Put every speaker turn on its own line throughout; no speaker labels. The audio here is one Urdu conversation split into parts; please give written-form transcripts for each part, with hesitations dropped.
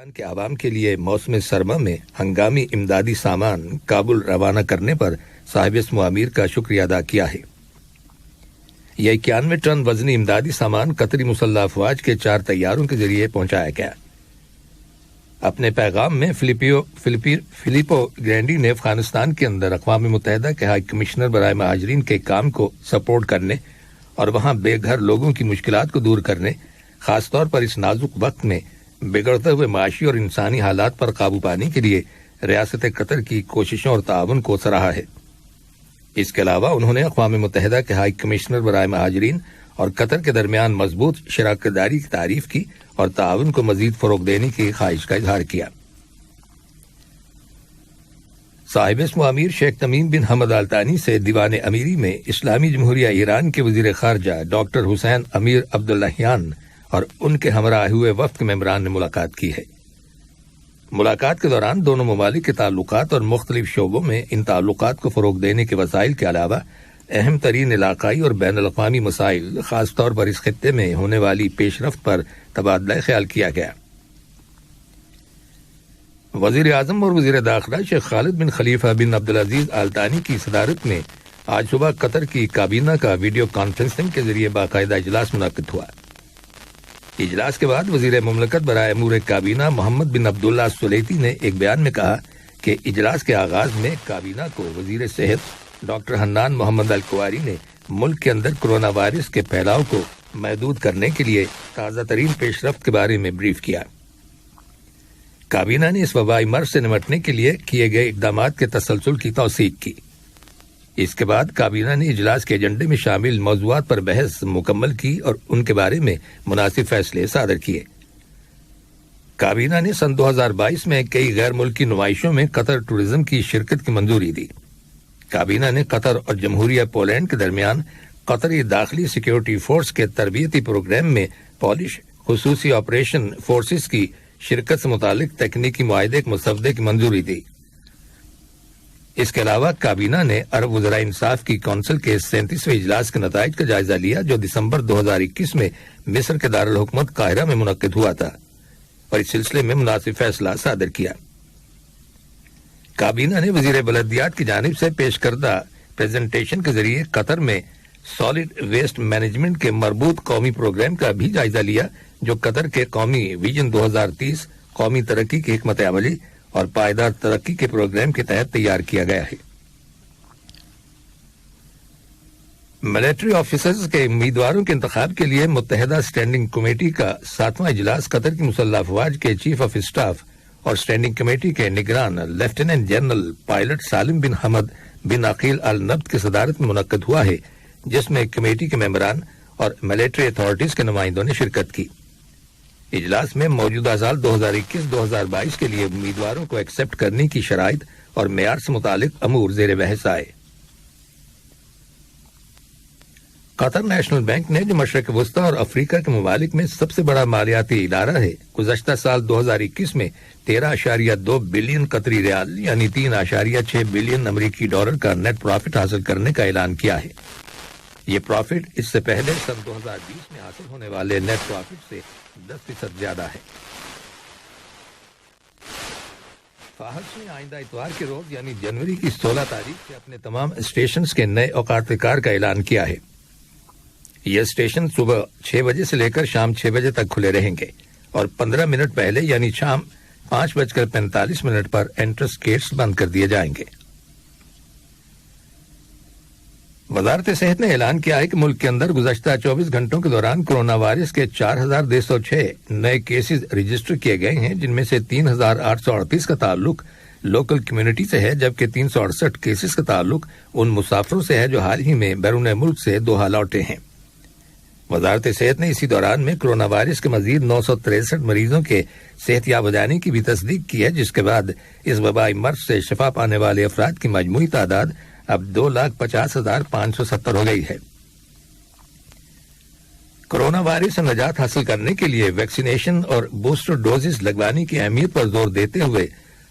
پاکستان کے عوام کے لیے موسم سرما میں ہنگامی امدادی سامان کابل روانہ کرنے پر صاحب اسم امیر کا شکریہ ادا کیا ہے۔ یہ 91 ٹن وزنی امدادی سامان قطری مسلح افواج کے 4 طیاروں کے ذریعے پہنچایا گیا۔ اپنے پیغام میں فلیپو گرینڈی نے افغانستان کے اندر اقوام متحدہ کے ہائی کمشنر برائے مہاجرین کے کام کو سپورٹ کرنے اور وہاں بے گھر لوگوں کی مشکلات کو دور کرنے، خاص طور پر اس نازک وقت میں بگڑتے ہوئے معاشی اور انسانی حالات پر قابو پانے کے لیے ریاست قطر کی کوششوں اور تعاون کو سراہا ہے۔ اس کے علاوہ انہوں نے اقوام متحدہ کے ہائی کمشنر برائے مہاجرین اور قطر کے درمیان مضبوط شراکت داری کی تعریف کی اور تعاون کو مزید فروغ دینے کی خواہش کا اظہار کیا۔ صاحب اسم امیر شیخ تمیم بن حمد آل ثانی سے دیوان امیری میں اسلامی جمہوریہ ایران کے وزیر خارجہ ڈاکٹر حسین امیر عبداللہیان اور ان کے ہمراہ ہوئے وفد کے ممبران نے ملاقات کی ہے۔ ملاقات کے دوران دونوں ممالک کے تعلقات اور مختلف شعبوں میں ان تعلقات کو فروغ دینے کے وسائل کے علاوہ اہم ترین علاقائی اور بین الاقوامی مسائل، خاص طور پر اس خطے میں ہونے والی پیش رفت پر تبادلہ خیال کیا گیا۔ وزیر اعظم اور وزیر داخلہ شیخ خالد بن خلیفہ بن عبدالعزیز آل ثانی کی صدارت میں آج صبح قطر کی کابینہ کا ویڈیو کانفرنسنگ کے ذریعے باقاعدہ اجلاس منعقد ہوا۔ اجلاس کے بعد وزیر مملکت برائے امور کابینہ محمد بن عبداللہ السلیتی نے ایک بیان میں کہا کہ اجلاس کے آغاز میں کابینہ کو وزیر صحت ڈاکٹر حنان محمد الکواری نے ملک کے اندر کرونا وائرس کے پھیلاؤ کو محدود کرنے کے لیے تازہ ترین پیش رفت کے بارے میں بریف کیا۔ کابینہ نے اس وبائی مرض سے نمٹنے کے لیے کیے گئے اقدامات کے تسلسل کی توثیق کی۔ اس کے بعد کابینہ نے اجلاس کے ایجنڈے میں شامل موضوعات پر بحث مکمل کی اور ان کے بارے میں مناسب فیصلے صادر کیے۔ کابینہ نے سن 2022 میں کئی غیر ملکی نمائشوں میں قطر ٹورزم کی شرکت کی منظوری دی۔ کابینہ نے قطر اور جمہوریہ پولینڈ کے درمیان قطری داخلی سیکیورٹی فورس کے تربیتی پروگرام میں پولش خصوصی آپریشن فورسز کی شرکت سے متعلق تکنیکی معاہدے کے مسودے کی منظوری دی۔ اس کے علاوہ کابینہ نے عرب وزرائے انصاف کی کونسل کے 37ویں اجلاس کے نتائج کا جائزہ لیا جو دسمبر 2021 میں مصر کے دارالحکومت قاہرہ میں منعقد ہوا تھا اور اس سلسلے میں مناسب فیصلہ صادر کیا۔ کابینہ نے وزیر بلدیات کی جانب سے پیش کردہ پریزنٹیشن کے ذریعے قطر میں سالڈ ویسٹ مینجمنٹ کے مربوط قومی پروگرام کا بھی جائزہ لیا جو قطر کے قومی ویژن 2030 قومی ترقی کی حکمت عملی اور پائیدار ترقی کے پروگرام کے تحت تیار کیا گیا ہے۔ ملٹری آفیسرز کے امیدواروں کے انتخاب کے لیے متحدہ اسٹینڈنگ کمیٹی کا 7واں اجلاس قطر کی مسلح افواج کے چیف آف اسٹاف اور اسٹینڈنگ کمیٹی کے نگران لیفٹیننٹ جنرل پائلٹ سالم بن حمد بن عقیل النبت کی صدارت میں منعقد ہوا ہے، جس میں کمیٹی کے ممبران اور ملٹری اتھارٹیز کے نمائندوں نے شرکت کی۔ اجلاس میں موجودہ سال 2021-2022 کے لیے امیدواروں کو ایکسپٹ کرنے کی شرائط اور معیار سے متعلق امور زیر بحث آئے۔ قطر نیشنل بینک نے جو مشرق وسطیٰ اور افریقہ کے ممالک میں سب سے بڑا مالیاتی ادارہ ہے، گزشتہ سال 2021 میں 13.2 بلین قطری ریال یعنی 3.6 بلین امریکی ڈالر کا نیٹ پروفٹ حاصل کرنے کا اعلان کیا ہے۔ یہ پروفٹ اس سے پہلے سن 2020 میں حاصل ہونے والے نیٹ پروفٹ سے 10% زیادہ ہے۔ فاحش نے آئندہ اتوار کے روز یعنی جنوری کی 16 تاریخ سے اپنے تمام اسٹیشنز کے نئے اوقات کار کا اعلان کیا ہے۔ یہ اسٹیشن صبح 6 بجے سے لے کر شام 6 بجے تک کھلے رہیں گے اور 15 منٹ پہلے یعنی شام 5:45 پر انٹرنس گیٹس بند کر دیے جائیں گے۔ وزارت صحت نے اعلان کیا ہے کہ ملک کے اندر گزشتہ 24 گھنٹوں کے دوران کرونا وائرس کے 4,206 نئے کیسز رجسٹر کیے گئے ہیں، جن میں سے 3,838 کا تعلق لوکل کمیونٹی سے ہے، جبکہ 368 کیسز کا تعلق ان مسافروں سے ہے جو حال ہی میں بیرون ملک سے دوحہ لوٹے ہیں۔ وزارت صحت نے اسی دوران میں کرونا وائرس کے مزید 963 مریضوں کے صحت یاب ہو جانے کی بھی تصدیق کی ہے، جس کے بعد اس وبائی مرض سے شفا پانے والے افراد کی مجموعی تعداد اب 2,50,570 ہو گئی ہے۔ کرونا وائرس سے نجات حاصل کرنے کے لیے ویکسینیشن اور بوسٹر ڈوزز لگوانے کی اہمیت پر زور دیتے ہوئے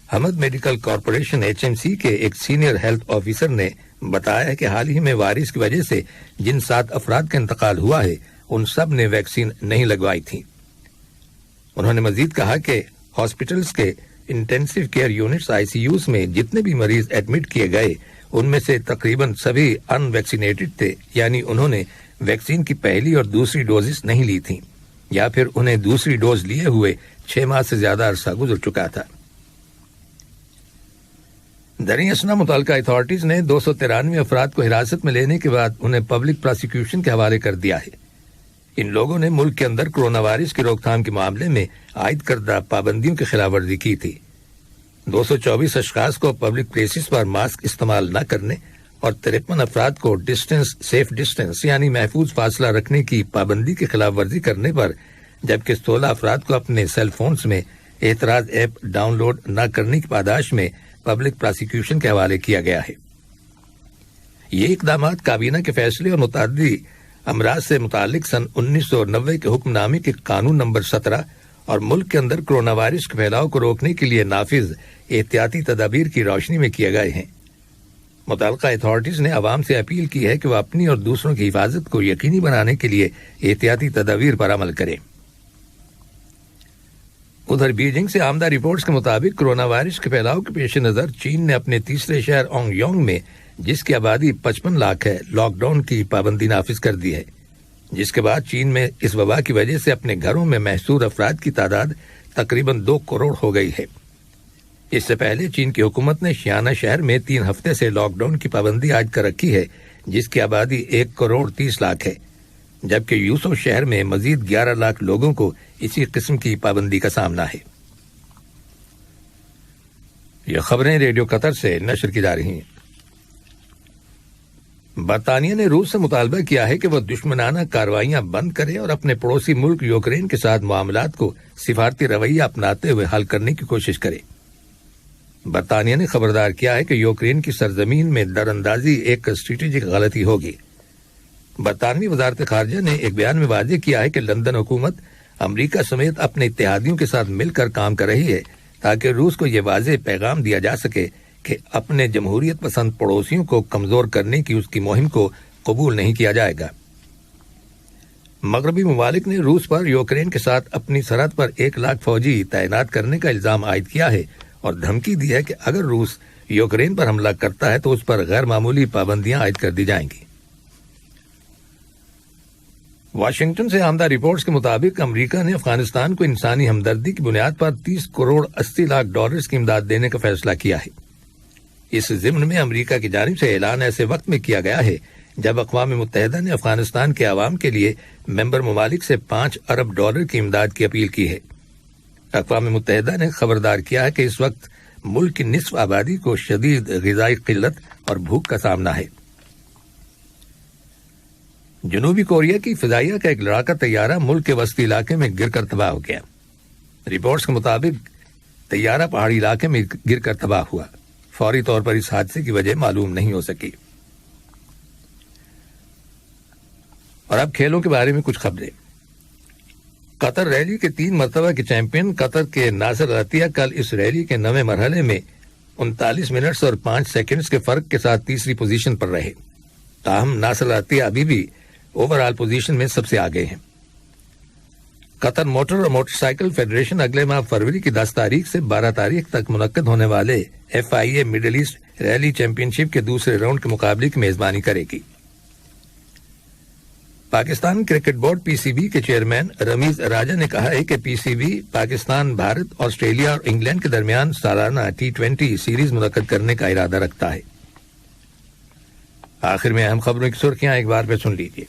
حمد میڈیکل کارپوریشن HMC کے ایک سینئر ہیلتھ آفیسر نے بتایا کہ حال ہی میں وائرس کی وجہ سے جن 7 افراد کا انتقال ہوا ہے ان سب نے ویکسین نہیں لگوائی تھی۔ انہوں نے مزید کہا کہ ہاسپٹلز کے انٹینسیو کیئر یونٹس ICUs میں جتنے بھی مریض ایڈمٹ کیے گئے ان میں سے تقریباً سبھی ان ویکسینیٹڈ تھے، یعنی انہوں نے ویکسین کی پہلی اور دوسری ڈوزز نہیں لی تھیں یا پھر انہیں دوسری ڈوز لیے ہوئے 6 ماہ سے زیادہ عرصہ گزر چکا تھا۔ دریں اثنا متعلقہ اتھارٹیز نے 293 افراد کو حراست میں لینے کے بعد انہیں پبلک پراسیکیوشن کے حوالے کر دیا ہے۔ ان لوگوں نے ملک کے اندر کرونا وائرس کی روک تھام کے معاملے میں عائد کردہ پابندیوں کی خلاف ورزی کی تھی۔ 224 اشخاص کو پبلک پلیسز پر ماسک استعمال نہ کرنے اور 53 افراد کو سیف ڈسٹنس یعنی محفوظ فاصلہ رکھنے کی پابندی کی خلاف ورزی کرنے پر، جبکہ 16 افراد کو اپنے سیل فونز میں اعتراض ایپ ڈاؤن لوڈ نہ کرنے کی پاداش میں پبلک پراسیکیوشن کے حوالے کیا گیا ہے۔ یہ اقدامات کابینہ کے فیصلے اور متعدی امراض سے متعلق سن 1990 کے حکم نامے کے قانون نمبر 17 اور ملک کے اندر کرونا وائرس کے پھیلاؤ کو روکنے کے لیے نافذ احتیاطی تدابیر کی روشنی میں کیے گئے ہیں۔ متعلقہ اتھارٹیز نے عوام سے اپیل کی ہے کہ وہ اپنی اور دوسروں کی حفاظت کو یقینی بنانے کے لیے احتیاطی تدابیر پر عمل کریں۔ ادھر بیجنگ سے آمدہ رپورٹس کے مطابق کرونا وائرس کے پھیلاؤ کے پیش نظر چین نے اپنے تیسرے شہر اونگ یونگ میں، جس کی آبادی 55 لاکھ ہے، لاک ڈاؤن کی پابندی نافذ کر دی ہے، جس کے بعد چین میں اس وبا کی وجہ سے اپنے گھروں میں محصور افراد کی تعداد تقریباً 2 کروڑ ہو گئی ہے۔ اس سے پہلے چین کی حکومت نے شیانہ شہر میں 3 ہفتے سے لاک ڈاؤن کی پابندی عائد کر رکھی ہے، جس کی آبادی 1 کروڑ 30 لاکھ ہے، جبکہ یوسو شہر میں مزید 11 لاکھ لوگوں کو اسی قسم کی پابندی کا سامنا ہے۔ یہ خبریں ریڈیو قطر سے نشر کی جا رہی ہیں۔ برطانیہ نے روس سے مطالبہ کیا ہے کہ وہ دشمنانہ کارروائیاں بند کرے اور اپنے پڑوسی ملک یوکرین کے ساتھ معاملات کو سفارتی رویہ اپناتے ہوئے حل کرنے کی کوشش کرے۔ برطانیہ نے خبردار کیا ہے کہ یوکرین کی سرزمین میں دراندازی ایک اسٹریٹجک غلطی ہوگی۔ برطانوی وزارت خارجہ نے ایک بیان میں واضح کیا ہے کہ لندن حکومت امریکہ سمیت اپنے اتحادیوں کے ساتھ مل کر کام کر رہی ہے تاکہ روس کو یہ واضح پیغام دیا جا سکے کہ اپنے جمہوریت پسند پڑوسیوں کو کمزور کرنے کی اس کی مہم کو قبول نہیں کیا جائے گا۔ مغربی ممالک نے روس پر یوکرین کے ساتھ اپنی سرحد پر 1 لاکھ فوجی تعینات کرنے کا الزام عائد کیا ہے اور دھمکی دی ہے کہ اگر روس یوکرین پر حملہ کرتا ہے تو اس پر غیر معمولی پابندیاں عائد کر دی جائیں گی۔ واشنگٹن سے آمدہ رپورٹس کے مطابق امریکہ نے افغانستان کو انسانی ہمدردی کی بنیاد پر 30 کروڑ 80 لاکھ ڈالرز کی امداد دینے کا فیصلہ کیا ہے۔ اس ضمن میں امریکہ کی جانب سے اعلان ایسے وقت میں کیا گیا ہے جب اقوام متحدہ نے افغانستان کے عوام کے لیے ممبر ممالک سے 5 ارب ڈالر کی امداد کی اپیل کی ہے۔ اقوام متحدہ نے خبردار کیا ہے کہ اس وقت ملک کی نصف آبادی کو شدید غذائی قلت اور بھوک کا سامنا ہے۔ جنوبی کوریا کی فضائیہ کا ایک لڑاکا طیارہ ملک کے وسطی علاقے میں گر کر تباہ ہو گیا۔ رپورٹس کے مطابق طیارہ پہاڑی علاقے میں گر کر تباہ ہوا۔ فوری طور پر اس حادثے کی وجہ معلوم نہیں ہو سکی۔ اور اب کھیلوں کے بارے میں کچھ خبریں۔ قطر ریلی کے 3 مرتبہ کے چیمپئن قطر کے ناصر عطیہ کل اس ریلی کے 9ویں مرحلے میں 39 منٹس اور 5 سیکنڈز کے فرق کے ساتھ تیسری پوزیشن پر رہے۔ تاہم ناصر عطیہ ابھی بھی اوور آل پوزیشن میں سب سے آگے ہیں۔ قطر موٹر اور موٹر سائیکل فیڈریشن اگلے ماہ فروری کی 10 تاریخ سے 12 تاریخ تک منعقد ہونے والے FIA middle east rally champion کے دوسرے راؤنڈ کے مقابلے کی میزبانی کرے گی۔ پاکستان کرکٹ بورڈ PCB کے چیئرمین رمیز راجہ نے کہا ہے کہ PCB پاکستان، بھارت، آسٹریلیا اور انگلینڈ کے درمیان سالانہ T20 سیریز منعقد کرنے کا ارادہ رکھتا ہے۔ آخر میں اہم خبروں کی سرخیاں ایک بار پہ سن لیجیے۔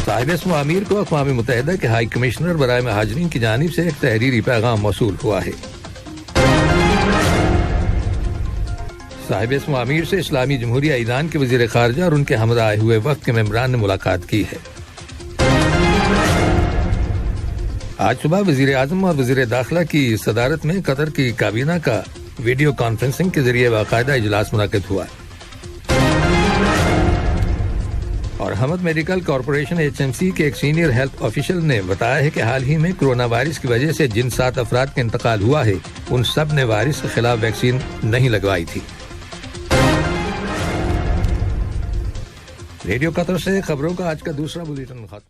صاحب اسم امیر کو اقوام متحدہ کے ہائی کمشنر برائے مہاجرین کی جانب سے ایک تحریری پیغام موصول ہوا ہے۔ صاحب اسم امیر سے اسلامی جمہوریہ ایران کے وزیر خارجہ اور ان کے ہمراہ آئے ہوئے وفد کے ممبران نے ملاقات کی ہے۔ آج صبح وزیر اعظم اور وزیر داخلہ کی صدارت میں قطر کی کابینہ کا ویڈیو کانفرنسنگ کے ذریعے باقاعدہ اجلاس منعقد ہوا اور حمد میڈیکل کارپوریشن HMC کے ایک سینئر ہیلتھ آفیشل نے بتایا ہے کہ حال ہی میں کرونا وائرس کی وجہ سے جن 7 افراد کا انتقال ہوا ہے ان سب نے وائرس کے خلاف ویکسین نہیں لگوائی تھی۔ ریڈیو قطر سے خبروں کا آج کا دوسرا بلیٹن ختم۔